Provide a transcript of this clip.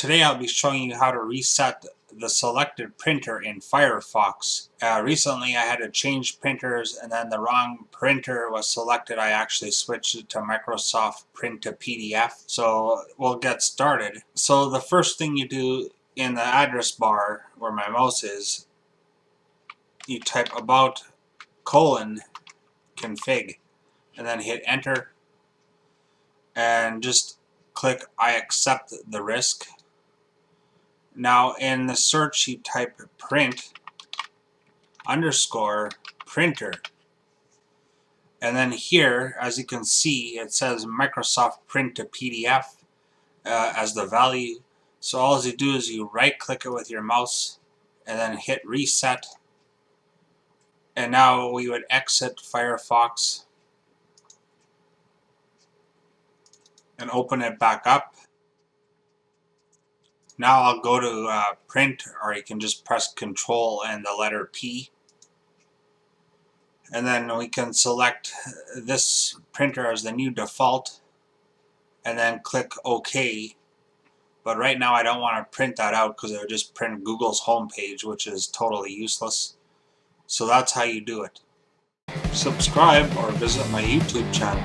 Today I'll be showing you how to reset the selected printer in Firefox. Recently I had to change printers and then the wrong printer was selected. I actually switched it to Microsoft Print to PDF. So we'll get started. So the first thing you do in the address bar where my mouse is, you type about:config and then hit enter and just click I accept the risk. Now in the search you type print_printer, and then here as you can see it says Microsoft Print to PDF as the value. So all you do is you right click it with your mouse and then hit reset, and now we would exit Firefox and open it back up. Now I'll go to print, or you can just press Control and the letter P. And then we can select this printer as the new default and then click OK. But right now I don't want to print that out because it would just print Google's homepage, which is totally useless. So that's how you do it. Subscribe or visit my YouTube channel.